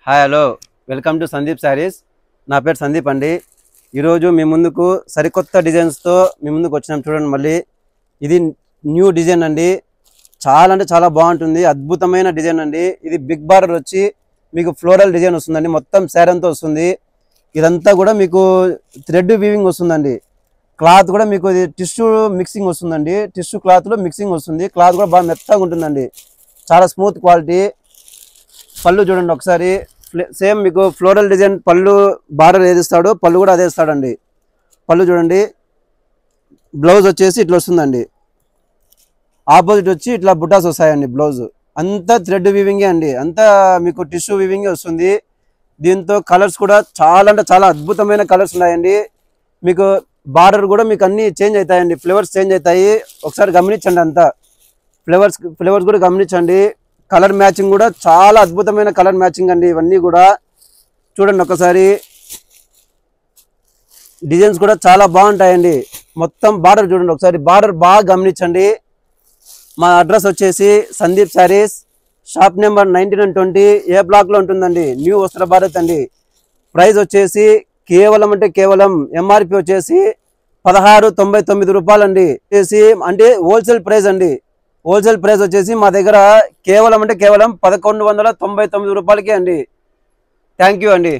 Hi hello welcome to Sandeep saris. నా పేరు సందీప్ అండి. ఈరోజు మీ ముందుకు సరికొత్త డిజైన్స్తో మీ ముందుకు వచ్చినాం. చూడండి, మళ్ళీ ఇది న్యూ డిజైన్ అండి. చాలా అంటే చాలా బాగుంటుంది, అద్భుతమైన డిజైన్ అండి. ఇది బిగ్ బార్డర్ వచ్చి మీకు ఫ్లోరల్ డిజైన్ వస్తుందండి. మొత్తం శారీ అంతా వస్తుంది. ఇదంతా కూడా మీకు థ్రెడ్ వీవింగ్ వస్తుందండి. క్లాత్ కూడా మీకు టిష్యూ మిక్సింగ్ వస్తుందండి. టిష్యూ క్లాత్లో మిక్సింగ్ వస్తుంది. క్లాత్ కూడా బాగా మెత్తగా ఉంటుందండి, చాలా స్మూత్ క్వాలిటీ. పళ్ళు చూడండి ఒకసారి, సేమ్ మీకు ఫ్లోరల్ డిజైన్ పళ్ళు బార్డర్ ఏది ఇస్తాడో పళ్ళు కూడా అదే ఇస్తాడండి. పళ్ళు చూడండి. బ్లౌజ్ వచ్చేసి ఇట్లా వస్తుందండి. ఆపోజిట్ వచ్చి ఇట్లా బుటాస్ వస్తాయండి. బ్లౌజ్ అంతా థ్రెడ్ వీవింగే అండి, అంతా మీకు టిష్యూ వీవింగే వస్తుంది. దీంతో కలర్స్ కూడా చాలా అంటే చాలా అద్భుతమైన కలర్స్ ఉన్నాయండి. మీకు బార్డర్ కూడా మీకు అన్ని చేంజ్ అవుతాయండి, ఫ్లేవర్స్ చేంజ్ అవుతాయి. ఒకసారి గమనించండి, అంతా ఫ్లేవర్స్ కూడా గమనించండి. కలర్ మ్యాచింగ్ కూడా చాలా అద్భుతమైన కలర్ మ్యాచింగ్ అండి. ఇవన్నీ కూడా చూడండి ఒకసారి. డిజైన్స్ కూడా చాలా బాగుంటాయండి. మొత్తం బార్డర్ చూడండి ఒకసారి, బార్డర్ బాగా గమనించండి. మా అడ్రస్ వచ్చేసి Sandeep saris, shop number 19 and 20 ఏ బ్లాక్లో ఉంటుందండి, న్యూ వస్త్ర భారత్ అండి. ప్రైస్ వచ్చేసి కేవలం అంటే కేవలం ఎంఆర్పి వచ్చేసి 1699 రూపాయలు అండి. అంటే హోల్సేల్ ప్రైస్ అండి. హోల్సేల్ ప్రైస్ వచ్చేసి మా దగ్గర కేవలం అంటే కేవలం 1199 రూపాయలకే అండి. థ్యాంక్ యూ అండి.